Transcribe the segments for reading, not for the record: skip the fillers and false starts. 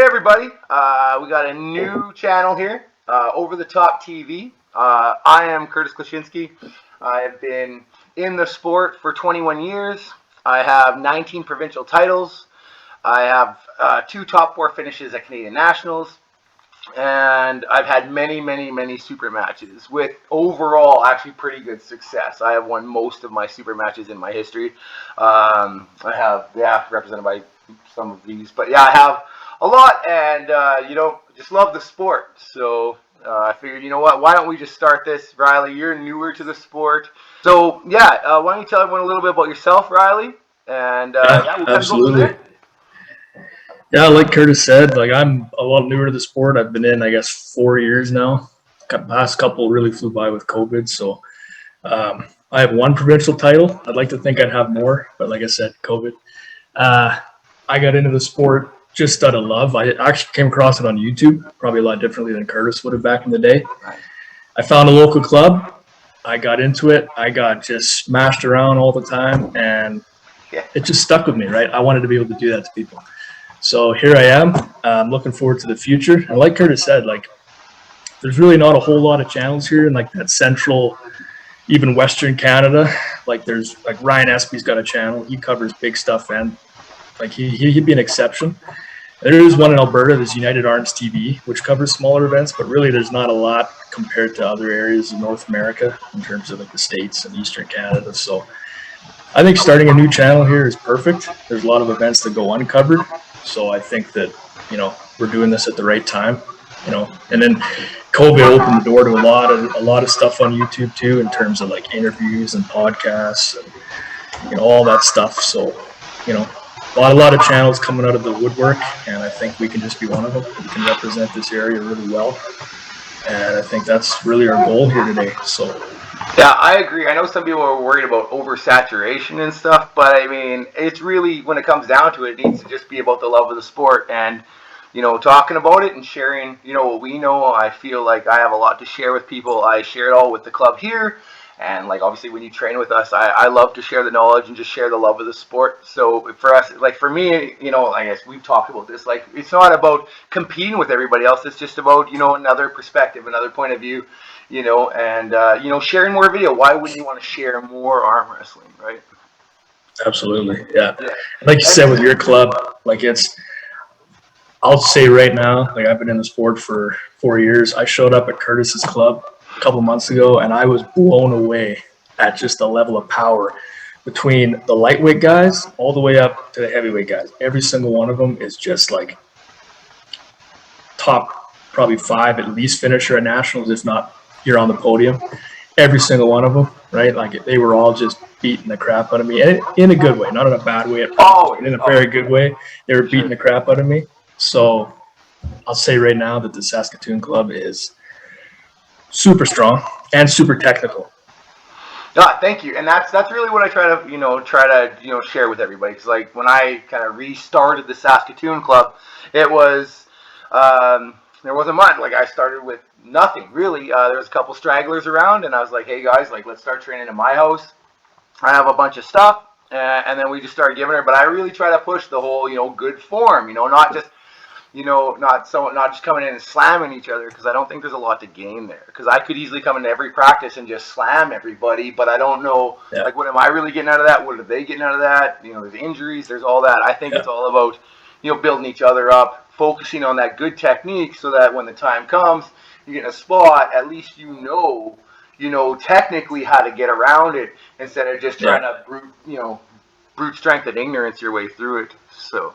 everybody, we got a new channel here, Over the Top TV. I am Curtis Klaschinski. I have been in the sport for 21 years. I have 19 provincial titles. I have 2 top 4 finishes at Canadian Nationals. And I've had many super matches with overall actually pretty good success. I have won most of my super matches in my history. I have, represented by some of these, but yeah, I have a lot, and just love the sport. So I figured, you know what, why don't we just start this? Riley, you're newer to the sport, so yeah, why don't you tell everyone a little bit about yourself, Riley, and we'll kind of go from there. Yeah, like Curtis said, like I'm a lot newer to the sport. I've been in, I guess, 4 years now. Past couple really flew by with COVID, so I have 1 provincial title. I'd like to think I'd have more, but like I said, COVID. I got into the sport just out of love. I actually came across it on YouTube, probably a lot differently than Curtis would have back in the day. I found a local club. I got into it. I got just smashed around all the time, and it just stuck with me, right? I wanted to be able to do that to people. So here I am. I'm looking forward to the future. And like Curtis said, like there's really not a whole lot of channels here in like that central, even Western Canada. Like there's like Ryan Espy's got a channel. He covers big stuff, and like he'd be an exception. There is one in Alberta, there's United Arms TV, which covers smaller events, but really there's not a lot compared to other areas in North America in terms of like the States and Eastern Canada. So I think starting a new channel here is perfect. There's a lot of events that go uncovered. So I think that, we're doing this at the right time, and then COVID opened the door to a lot of stuff on YouTube too, in terms of like interviews and podcasts and, all that stuff. So, a lot of channels coming out of the woodwork, and I think we can just be one of them. We can represent this area really well. And I think that's really our goal here today. So yeah, I agree. I know some people are worried about oversaturation and stuff, but I mean, it's really, when it comes down to it, it needs to just be about the love of the sport and, talking about it and sharing, what we know. I feel like I have a lot to share with people. I share it all with the club here. And like, obviously when you train with us, I love to share the knowledge and just share the love of the sport. So for us, like for me, I guess we've talked about this, like it's not about competing with everybody else. It's just about, another perspective, another point of view, and sharing more video. Why wouldn't you want to share more arm wrestling, right? Absolutely. Yeah. Like you said, with your club, like I'll say right now, like I've been in the sport for 4 years. I showed up at Curtis's club a couple months ago, and I was blown away at just the level of power between the lightweight guys all the way up to the heavyweight guys. Every single one of them is just like top probably 5 at least finisher at nationals, if not you're on the podium. Every single one of them, right? Like they were all just beating the crap out of me, and in a good way, not in a bad way, but in a very good way. They were beating the crap out of me. So I'll say right now that the Saskatoon club is super strong and super technical. Thank you, and that's really what I try to share with everybody. Because like when I kind of restarted the Saskatoon club, it was there wasn't much. Like I started with nothing really. There was a couple stragglers around, and I was like, hey guys, like let's start training in my house. I have a bunch of stuff, and then we just started giving her. But I really try to push the whole good form. Not just not just coming in and slamming each other, because I don't think there's a lot to gain there. Because I could easily come into every practice and just slam everybody, but I don't know, like, what am I really getting out of that? What are they getting out of that? There's injuries, there's all that. I think it's all about, building each other up, focusing on that good technique, so that when the time comes, you get in a spot, at least technically how to get around it, instead of just trying to brute strength and ignorance your way through it. So.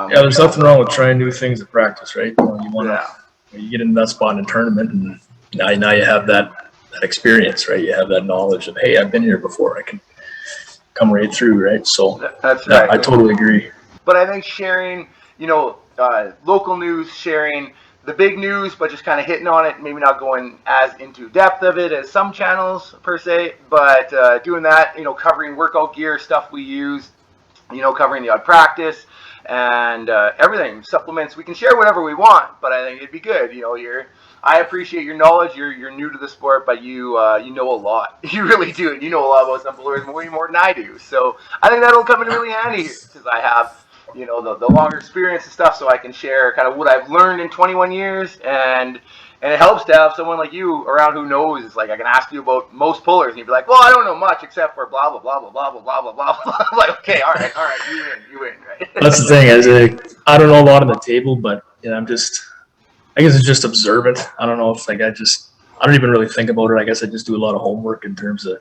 There's nothing wrong with trying new things at practice, right? You want to, you get into that spot in a tournament, and now you have that experience, right? You have that knowledge of, hey, I've been here before. I can come right through, right? So that's right. I totally agree. But I think sharing, local news, sharing the big news, but just kind of hitting on it, maybe not going as into depth of it as some channels per se, but doing that, covering workout gear, stuff we use, covering the odd practice. And everything, supplements, we can share whatever we want, but I think it'd be good. I appreciate your knowledge. You're new to the sport, but you know a lot. You really do. You know a lot about some way more than I do. So I think that'll come in really handy here, because I have the longer experience and stuff, so I can share kind of what I've learned in 21 years, and it helps to have someone like you around who knows. It's like I can ask you about most pullers, and you'd be like, "Well, I don't know much except for blah blah blah blah blah blah blah blah blah." I'm like, okay, all right, you win, right? That's the thing. I don't know a lot on the table, but I guess it's just observant. I don't know if I don't even really think about it. I guess I just do a lot of homework in terms of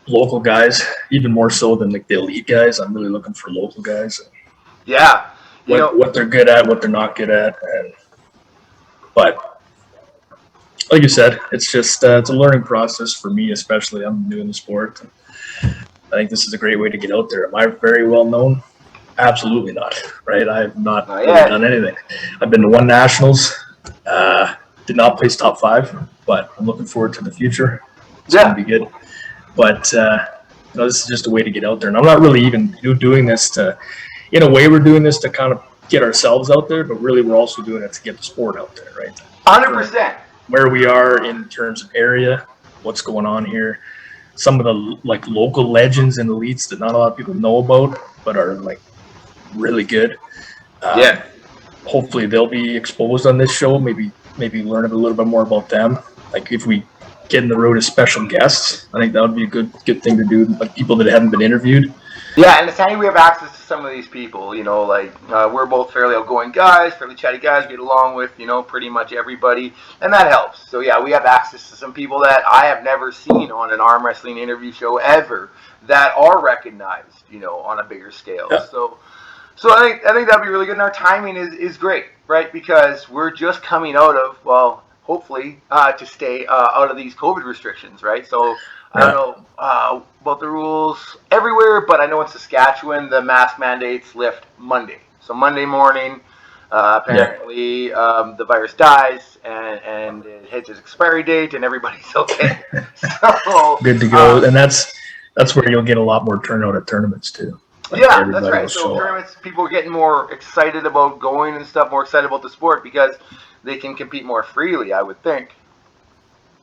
local guys, even more so than like the elite guys. I'm really looking for local guys. Yeah, what they're good at, what they're not good at, but like you said, it's just it's a learning process for me, especially. I'm new in the sport. I think this is a great way to get out there. Am I very well known? Absolutely not. Right? I have not really done anything. I've been to one nationals. Did not place top 5, but I'm looking forward to the future. It's going to be good. But this is just a way to get out there, and I'm not really even doing this to. In a way, we're doing this to kind of get ourselves out there, but really, we're also doing it to get the sport out there, right? 100%. Where we are in terms of area, what's going on here, some of the like local legends and elites that not a lot of people know about, but are like really good. Hopefully, they'll be exposed on this show. Maybe learn a little bit more about them. Like if we get in the road as special guests, I think that would be a good thing to do. Like people that haven't been interviewed. Yeah, and it's handy we have access to some of these people. We're both fairly outgoing guys, fairly chatty guys, get along with, pretty much everybody, and that helps. So, yeah, we have access to some people that I have never seen on an arm wrestling interview show ever that are recognized, on a bigger scale. Yeah. So I think that'd be really good, and our timing is great, right? Because we're just coming out of, well, hopefully, to stay out of these COVID restrictions, right? So I don't know about the rules everywhere, but I know in Saskatchewan the mask mandates lift Monday. So Monday morning, apparently the virus dies and it hits its expiry date, and everybody's okay. So good to go, and that's where you'll get a lot more turnout at tournaments too. Like that's right. So tournaments, people are getting more excited about going and stuff, more excited about the sport because they can compete more freely, I would think.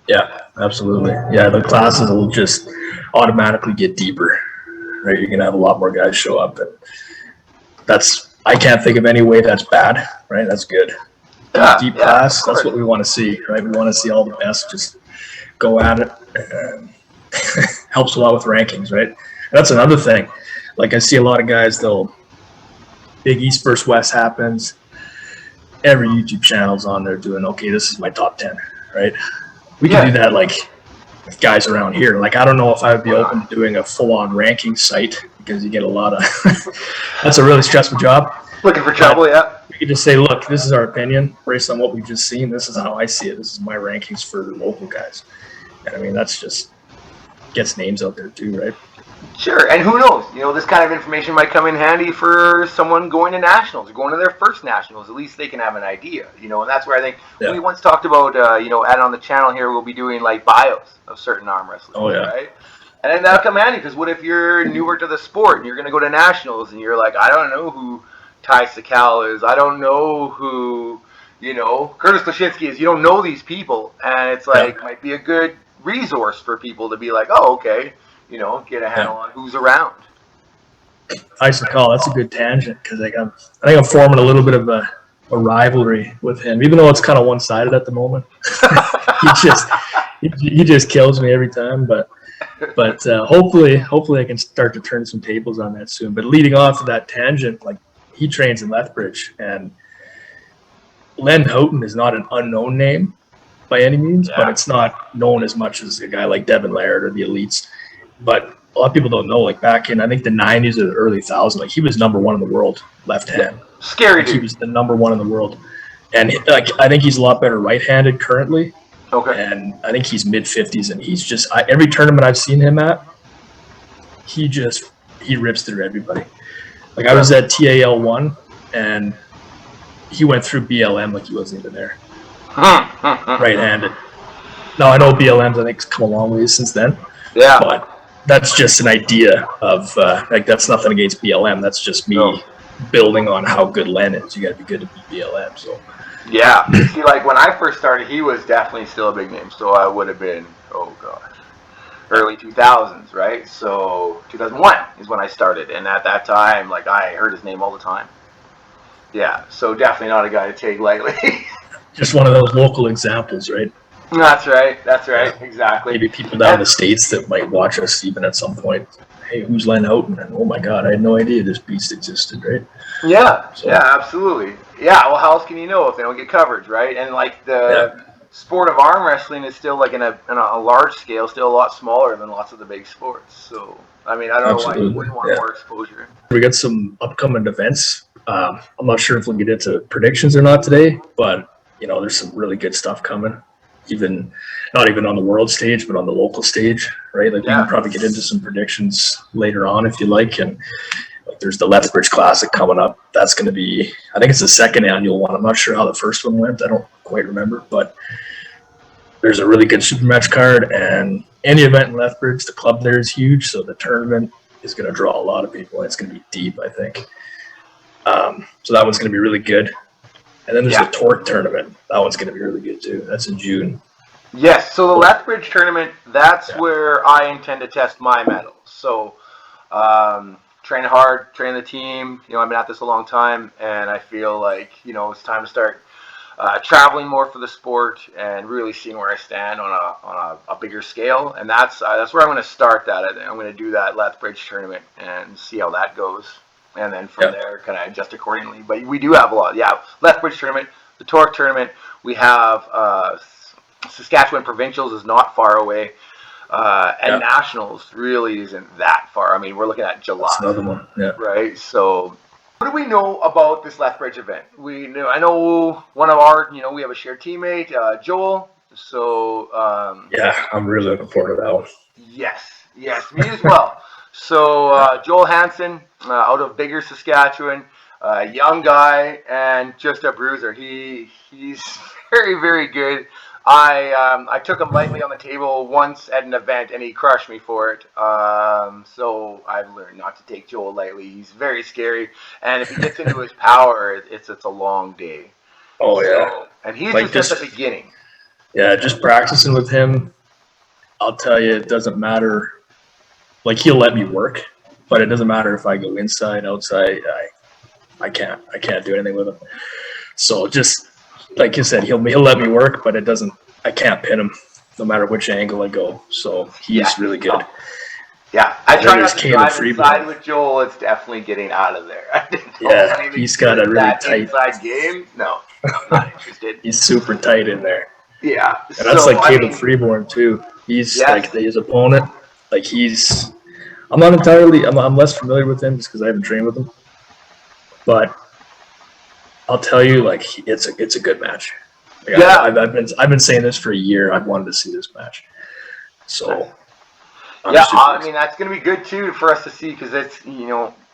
Yeah, absolutely. Yeah, the classes will just automatically get deeper, right? You're gonna have a lot more guys show up, and I can't think of any way that's bad, right? That's good. Deep class, that's what we want to see, right? We want to see all the best just go at it. Helps a lot with rankings, right? That's another thing. Like I see a lot of guys, big East versus West happens. Every YouTube channel's on there doing, okay, this is my top 10, right? We can do that like with guys around here. Like I don't know if I would be open to doing a full-on ranking site because you get a lot of that's a really stressful job. Looking for trouble, yeah. We could just say, look, this is our opinion based on what we've just seen. This is how I see it. This is my rankings for the local guys. And I mean, that's just gets names out there too, right? Sure, and who knows? This kind of information might come in handy for someone going to nationals or going to their first nationals. At least they can have an idea, and that's where I think we once talked about, adding on the channel here, we'll be doing like bios of certain arm wrestlers, right? And then that'll come handy because what if you're newer to the sport and you're going to go to nationals and you're like, I don't know who Ty Sakal is, I don't know who, Curtis Lashinsky is. You don't know these people, and it's like might be a good resource for people to be like, oh, okay. Get a handle on who's around. Sakal, that's a good tangent because I think I'm forming a little bit of a rivalry with him, even though it's kind of one-sided at the moment. he just kills me every time, but hopefully I can start to turn some tables on that soon. But leading off of that tangent, like he trains in Lethbridge, and Len Houghton is not an unknown name by any means, but it's not known as much as a guy like Devin Laird or the elites. But a lot of people don't know, like back in, I think the 90s or the early 2000s, like he was number 1 in the world left-hand. Scary dude. He was the number 1 in the world. And I think he's a lot better right-handed currently. Okay. And I think he's mid-50s, and he's just, every tournament I've seen him at, he rips through everybody. Like I was at TAL1, and he went through BLM like he wasn't even there. Right-handed. Now, I know BLM's, I think, come a long way since then. Yeah. But that's just an idea of that's nothing against BLM. That's just me building on how good Len is. You got to be good to beat BLM. So yeah, see, like when I first started, he was definitely still a big name. So I would have been, oh gosh, early 2000s, right? So 2001 is when I started, and at that time, like I heard his name all the time. Yeah, so definitely not a guy to take lightly. Just one of those local examples, right? That's right. That's right. Yeah. Exactly. Maybe people down in the States that might watch us even at some point. Hey, who's Len Houghton? And oh my God, I had no idea this beast existed, right? Yeah, So, yeah, absolutely. Yeah, well, how else can you know if they don't get coverage, right? And like the yeah, sport of arm wrestling is still like in a large scale, still a lot smaller than lots of the big sports. So, I mean, I don't know why you absolutely. wouldn't want Yeah. more exposure. We got some upcoming events. I'm not sure if we'll get into predictions or not today, but there's some really good stuff coming. Even not even on the world stage, but on the local stage, right? Like we can Yeah. probably get into some predictions later on if you like. And like there's the Lethbridge Classic coming up. That's going to be, I think it's the second annual one. I'm not sure how the first one went. I don't quite remember, but there's a really good super match card. And any event in Lethbridge, the club there is huge, so the tournament is going to draw a lot of people. It's going to be deep, I think. So that one's going to be really good. And then there's the Torque tournament. That one's going to be really good too. That's in June. Yes, so the Lethbridge tournament, that's where I intend to test my mettle. So, train hard, train the team. I've been at this a long time, and I feel like, it's time to start traveling more for the sport and really seeing where I stand on a bigger scale. And that's where I'm going to start that. I'm going to do that Lethbridge tournament and see how that goes. And then from there, kind of adjust accordingly. But we do have a lot. Yeah, Lethbridge tournament, the Torque tournament. We have Saskatchewan Provincials is not far away. And Nationals really isn't that far. I mean, we're looking at July. That's another one. Yeah. Right. So, what do we know about this Lethbridge event? I know one of our, we have a shared teammate, Joel. So, yeah, I'm really looking forward to that one. Yes, me as well. So, Joel Hansen, out of Bigger, Saskatchewan, young guy and just a bruiser. He's very, very good. I took him lightly on the table once at an event, and he crushed me for it. So I've learned not to take Joel lightly. He's very scary, and if he gets into his power, it's a long day. Oh yeah, and he's like just at the beginning. Yeah, just practicing with him. I'll tell you, it doesn't matter. Like he'll let me work, but it doesn't matter if I go inside, outside. I can't do anything with him. So just like you said, he'll let me work, but I can't pin him no matter which angle I go. So he's really good. Yeah, I try not to drive inside with Joel. It's definitely getting out of there. Yeah, he's got a really tight inside game. No, I'm not interested. He's super tight in there. Yeah, and that's like Caleb Freeborn too. He's like his opponent. Like I'm less familiar with him just because I haven't trained with him. But I'll tell you, like it's a good match. Like, I've been saying this for a year. I've wanted to see this match. So I mean that's gonna be good too for us to see because it's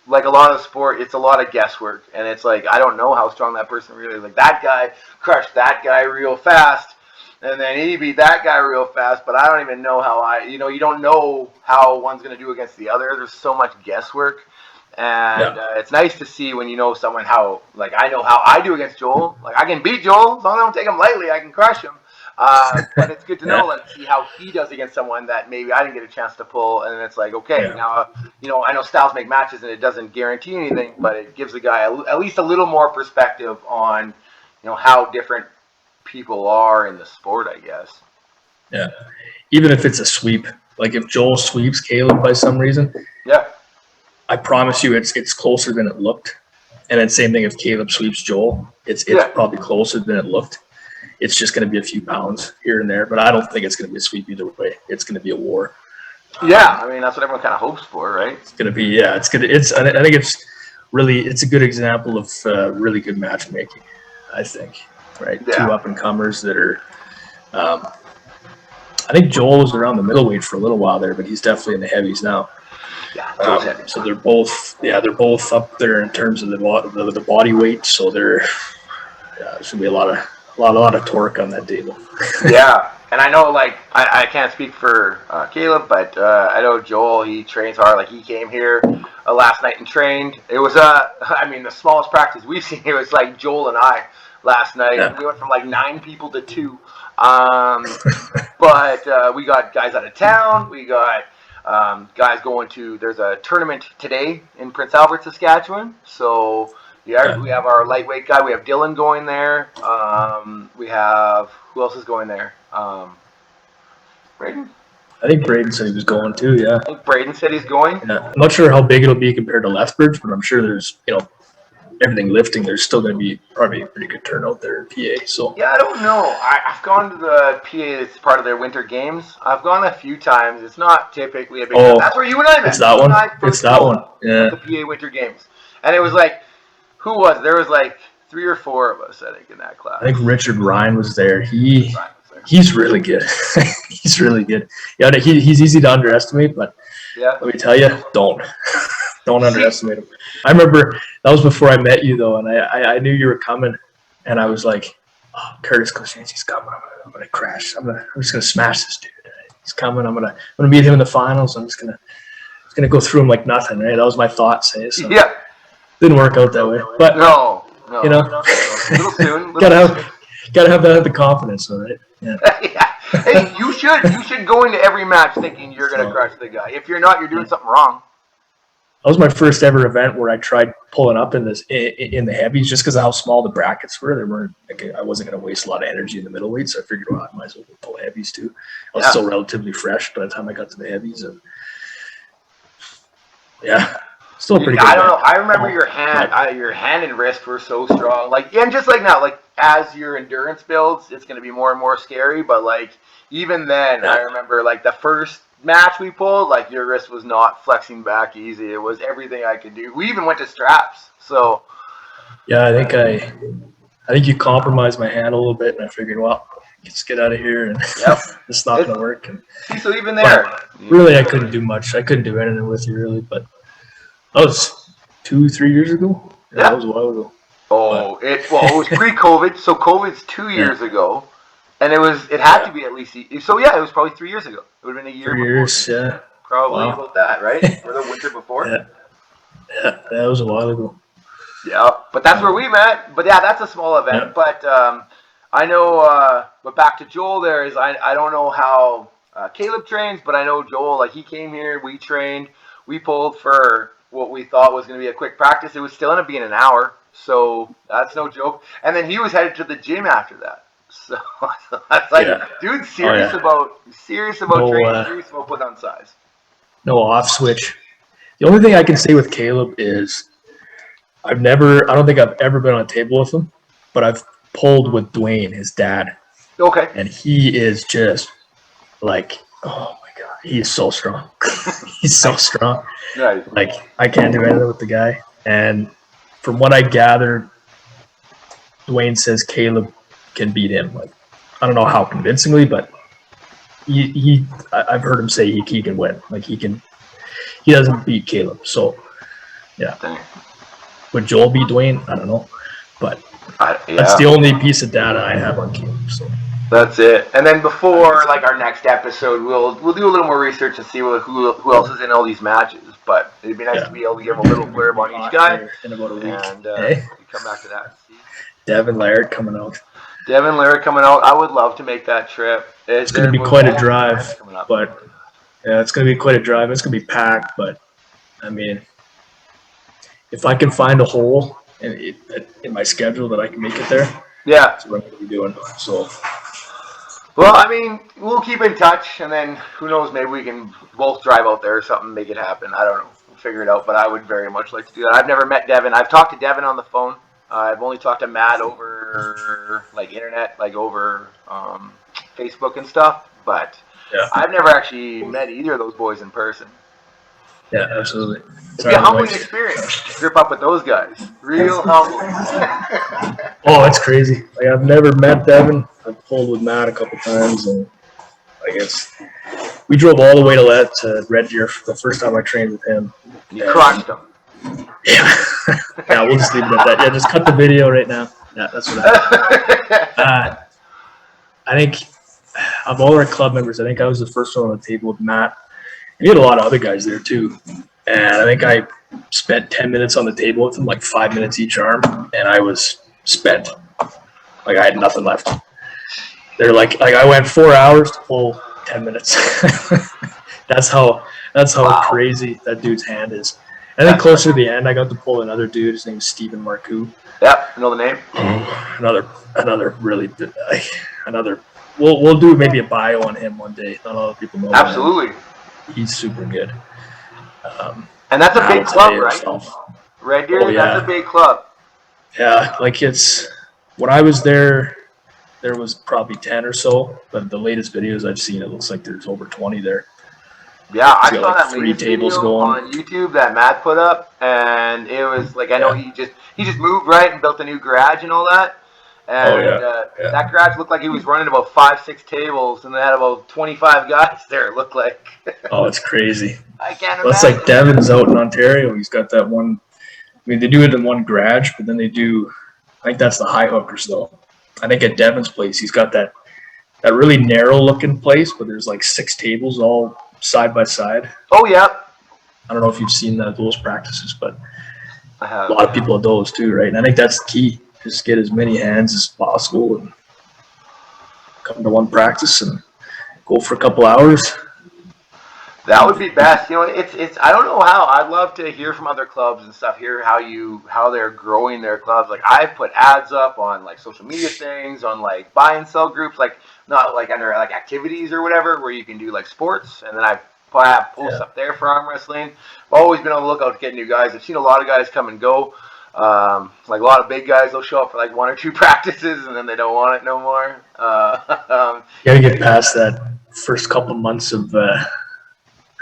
like a lot of the sport, it's a lot of guesswork, and it's like I don't know how strong that person really is. Like that guy crushed that guy real fast, and then he beat that guy real fast, but I don't even know how you don't know how one's gonna do against the other. There's so much guesswork. And it's nice to see when you know someone like I know how I do against Joel. Like I can beat Joel as long as I don't take him lightly. I can crush him. But it's good to know, like, see how he does against someone that maybe I didn't get a chance to pull. And it's like, okay, now I know styles make matches, and it doesn't guarantee anything, but it gives the guy at least a little more perspective on how different people are in the sport, I guess. Yeah, even if it's a sweep, like if Joel sweeps Caleb by some reason. Yeah. I promise you, it's closer than it looked. And then same thing if Caleb sweeps Joel, it's probably closer than it looked. It's just going to be a few pounds here and there, but I don't think it's going to be a sweep either way. It's going to be a war. Yeah, I mean that's what everyone kind of hopes for, right? It's going to be I think it's a good example of really good matchmaking. I think, right? Yeah. Two up and comers that are. I think Joel was around the middleweight for a little while there, but he's definitely in the heavies now. Yeah, so they're both up there in terms of the body weight. So there's gonna be a lot of torque on that table. Yeah, and I know I can't speak for Caleb, but I know Joel. He trains hard. Like he came here last night and trained. It was the smallest practice we've seen. It was like Joel and I last night. Yeah. We went from like 9 people to 2. But we got guys out of town. We got guys going to. There's a tournament today in Prince Albert, Saskatchewan. So yeah, we have our lightweight guy. We have Dylan going there. We have who else is going there? Braden. I think Braden said he was going too. Yeah. I think Braden said he's going. Yeah. I'm not sure how big it'll be compared to Lethbridge, but I'm sure there's everything lifting. There's still going to be probably a pretty good turnout there in PA. So yeah, I don't know. I've gone to the PA. It's part of their winter games. I've gone a few times. It's not typically a big. That's where you and I met. It's that one. It's that one. Yeah. The PA winter games, and it was like, who was? There was like 3 or 4 of us, I think, in that class. I think Richard Ryan was there. He's really good. He's really good. Yeah, he's easy to underestimate, but let me tell you, don't underestimate him. I remember that was before I met you though, and I knew you were coming, and I was like, oh, Curtis Koshinski's coming. I'm gonna crash. I'm just gonna smash this dude. He's coming. I'm gonna meet him in the finals. I'm just gonna go through him like nothing. Right? That was my thought. So didn't work out that way. But no. A little soon. Gotta have the confidence, all right? Yeah. Yeah. Hey, you should go into every match thinking you're gonna crush the guy. If you're not, you're doing something wrong. That was my first ever event where I tried pulling up in the heavies just because of how small the brackets were. They weren't I wasn't going to waste a lot of energy in the middleweight, so I figured, well, I might as well pull heavies too. I was still relatively fresh by the time I got to the heavies, and still a pretty good. I don't know. I remember your hand and wrist were so strong. Like, and just like now, like as your endurance builds, it's going to be more and more scary. But like even then, I remember like the first match we pulled, like your wrist was not flexing back easy. It was everything I could do. We even went to straps. So yeah, I think you compromised my hand a little bit, and I figured, well, let's get out of here, and it's not going to work. And so even there, really, I couldn't do much. I couldn't do anything with you really, but that was 2-3 years ago. Yeah, that was a while ago. Oh, it was pre-COVID, so COVID's 2 years ago. And it had to be at least, so yeah, it was probably 3 years ago. It would have been a year 3 years, yeah. Probably about that, right? For the winter before? Yeah, that was a while ago. Yeah, but that's where we met. But yeah, that's a small event. Yeah. But I know, but back to Joel there is, I don't know how Caleb trains, but I know Joel, like he came here, we trained, we pulled for what we thought was going to be a quick practice. It was still going to be in an hour, so that's no joke. And then he was headed to the gym after that. So that's like, dude, serious about training, serious about putting on size. No off switch. The only thing I can say with Caleb is I don't think I've ever been on a table with him, but I've pulled with Dwayne, his dad. Okay. And he is just like, oh my God, he is so strong. He's so strong. Nice. Like, I can't do anything with the guy. And from what I gathered, Dwayne says Caleb can beat him. Like, I don't know how convincingly, but I've heard him say he can win. Like he doesn't beat Caleb. So yeah. Dang. Would Joel beat Dwayne? I don't know. But that's the only piece of data I have on Caleb. So that's it. And then before like our next episode, we'll do a little more research and see who else is in all these matches. But it'd be nice to be able to give a little blurb on each guy in about a week. And we come back to that and see. Devin Laird coming out. I would love to make that trip. It's going to be quite a drive, but yeah, it's going to be quite a drive. It's going to be packed, but I mean, if I can find a hole in my schedule that I can make it there, that's what I'm going to be doing. So, well, I mean, we'll keep in touch, and then who knows? Maybe we can both drive out there or something, make it happen. I don't know. We'll figure it out. But I would very much like to do that. I've never met Devin. I've talked to Devin on the phone. I've only talked to Matt over like internet, like over Facebook and stuff, but I've never actually met either of those boys in person. Yeah, absolutely. It'd be a humbling experience. Grip up with those guys. Real humbling. Oh, it's crazy. Like I've never met Devin. I've pulled with Matt a couple times, and I guess we drove all the way to Red Deer for the first time I trained with him. You crushed him. Yeah. Yeah, we'll just leave it at that. Yeah, just cut the video right now. Yeah, that's what happened. I think of all our club members, I think I was the first one on the table with Matt. We had a lot of other guys there too. And I think I spent 10 minutes on the table with them, like 5 minutes each arm, and I was spent. Like I had nothing left. they're like I went 4 hours to pull 10 minutes. That's how Wow. crazy that dude's hand is. And then closer to the end, I got to pull another dude. His name's Stephen Marcoux. Yep, know the name. Another really another. We'll do maybe a bio on him one day. Not a lot of people know. Absolutely. Him. He's super good. And that's a big club, right? Red Deer. Oh, yeah. That's a big club. Yeah, like it's when I was there was probably 10 or so, but the latest videos I've seen, it looks like there's over 20 there. Yeah, I got, saw like, that 3 latest tables video going on YouTube that Matt put up, and it was like, I know he just moved, right, and built a new garage and all that. And that garage looked like he was running about 5-6 tables, and they had about 25 guys there, it looked like. Oh, it's crazy. I can't That's imagine. like Devin's out in Ontario. He's got that one. I mean, they do it in one garage, but then they do. I think that's the high hookers, though. I think at Devin's place, he's got that really narrow looking place, but there's like 6 tables all side by side. Oh yeah. I don't know if you've seen those practices, but I have. a lot of people at those too, right? And I think that's the key. Just get as many hands as possible and come to one practice and go for a couple hours. That would be best. You know, it's. I don't know how. I'd love to hear from other clubs and stuff. Hear how they're growing their clubs. Like I've put ads up on like social media things, on like buy and sell groups, like not like under like activities or whatever, where you can do like sports. And then I have posts up there for arm wrestling. I've always been on the lookout to get new guys. I've seen a lot of guys come and go. Like a lot of big guys, they'll show up for like 1 or 2 practices and then they don't want it no more. You gotta get past that first couple months of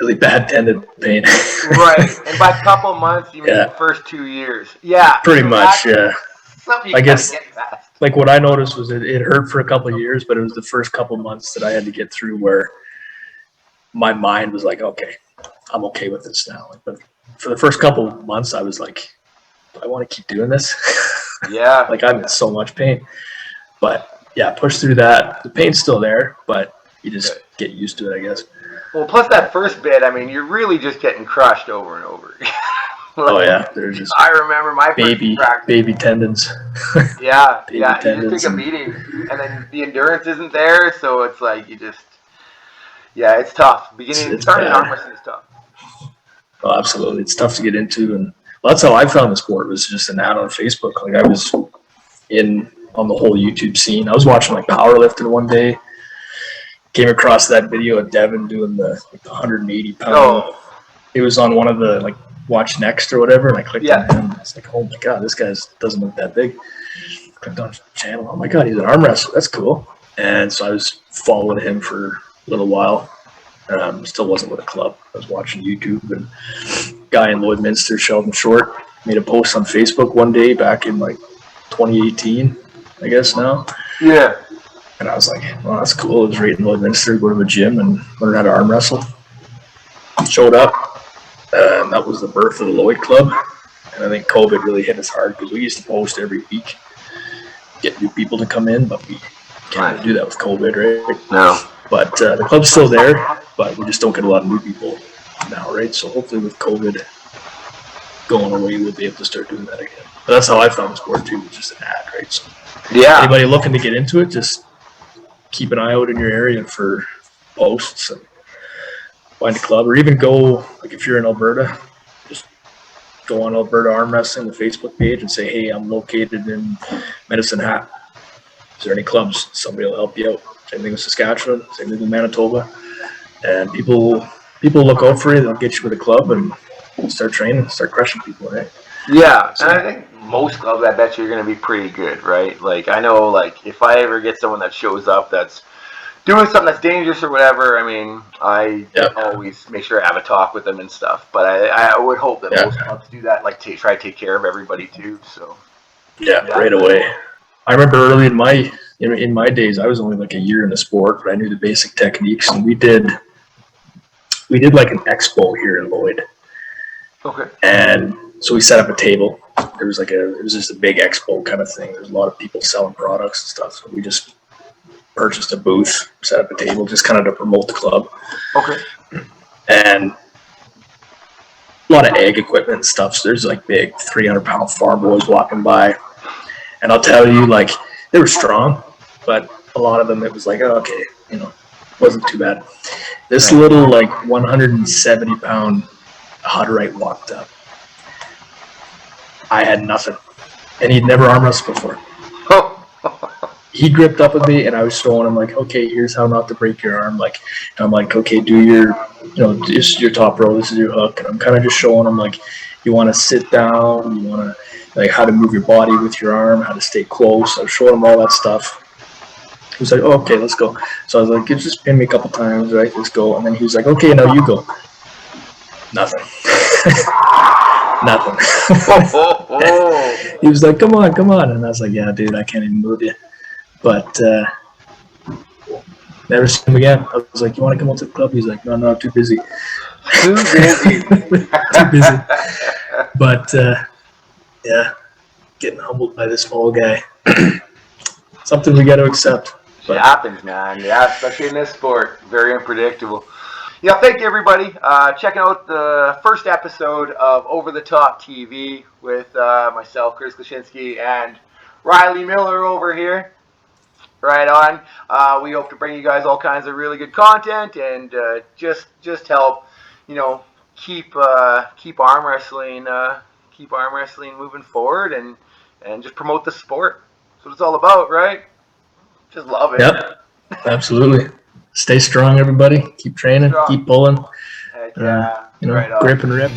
really bad tendon pain. Right, and by a couple months, you mean the first 2 years. Yeah, pretty much. Yeah, I guess. Like what I noticed was it hurt for a couple of years, but it was the first couple months that I had to get through where my mind was like, okay, I'm okay with this now. But for the first couple of months, I was like, do I want to keep doing this? Yeah. Like I'm in so much pain. But yeah, push through that. The pain's still there, but you just get used to it, I guess. Well, plus that first bit, I mean, you're really just getting crushed over and over. Oh yeah, they're just. I remember my first baby tendons. Yeah, baby yeah. tendons you just take a beating, and then the endurance isn't there, so it's like you just. Yeah, it's tough. Starting arm wrestling is tough. Oh, absolutely, it's tough to get into, and that's how I found the sport. Was just an ad on Facebook. Like I was on the whole YouTube scene. I was watching like powerlifting one day. Came across that video of Devin doing the 180 pound. Oh. It was on one of the like Watch Next or whatever, and I clicked on him. It's like, oh my god, this guy doesn't look that big. Clicked on his channel. Oh my god, he's an arm wrestler. That's cool. And so I was following him for a little while. Still wasn't with a club. I was watching YouTube, and a guy in Lloydminster, Sheldon Short, made a post on Facebook one day back in like 2018, I guess now. Yeah. And I was like, well, that's cool. It was right in Lloydminster, go to the gym and learn how to arm wrestle. Showed up, and that was the birth of the Lloyd Club. And I think COVID really hit us hard because we used to post every week, get new people to come in, but we can't do that with COVID, right? No. But the club's still there, but we just don't get a lot of new people now, right? So hopefully with COVID going away, we'll be able to start doing that again. But that's how I found the sport too, just an ad, right? So anybody looking to get into it, just keep an eye out in your area for posts and find a club, or even go, like if you're in Alberta, just go on Alberta Arm Wrestling, the Facebook page, and say, hey, I'm located in Medicine Hat. Is there any clubs? Somebody will help you out. Same thing with Saskatchewan, same thing with Manitoba. And people look out for you, they'll get you with a club and start training, start crushing people, right? Yeah, and I think most clubs, I bet you're going to be pretty good, right? Like, I know, like, if I ever get someone that shows up that's doing something that's dangerous or whatever, I mean, I always make sure I have a talk with them and stuff. But I would hope that most clubs do that, like, try to take care of everybody, too, so. Yeah, right away. I remember early in my days, I was only like a year in the sport, but I knew the basic techniques, and we did like an expo here in Lloyd. Okay. And so we set up a table. It was just a big expo kind of thing. There's a lot of people selling products and stuff. So we just purchased a booth, set up a table, just kind of to promote the club. Okay. And a lot of ag equipment and stuff. So there's like big 300-pound farm boys walking by. And I'll tell you, like, they were strong, but a lot of them, it was like, oh, okay, wasn't too bad. This little, like, 170-pound Hutterite walked up. I had nothing. And he'd never arm wrestled before. He gripped up at me, and I was showing him, like, okay, here's how not to break your arm. Like, and I'm like, okay, do your, this is your top row, this is your hook. And I'm kind of just showing him, like, you want to sit down, you want to, like, how to move your body with your arm, how to stay close. I was showing him all that stuff. He was like, oh, okay, let's go. So I was like, just pin me a couple times, right? Let's go. And then he was like, okay, now you go. Nothing. Nothing. He was like, come on. And I was like, yeah, dude, I can't even move you. But never seen him again. I was like, you want to come out to the club? He's like, no, too busy. Too busy. Too busy. But, yeah, getting humbled by this small guy. Something we got to accept. It happens, man. Yeah, especially in this sport. Very unpredictable. Yeah, thank you, everybody. Checking out the first episode of Over the Top TV with myself, Chris Klaschinski, and Riley Miller over here. Right on. We hope to bring you guys all kinds of really good content and just help, keep arm wrestling moving forward and just promote the sport. That's what it's all about, right? Just love it. Yep, absolutely. Stay strong, everybody. Keep training. Keep pulling. Heck yeah. Grip and rip.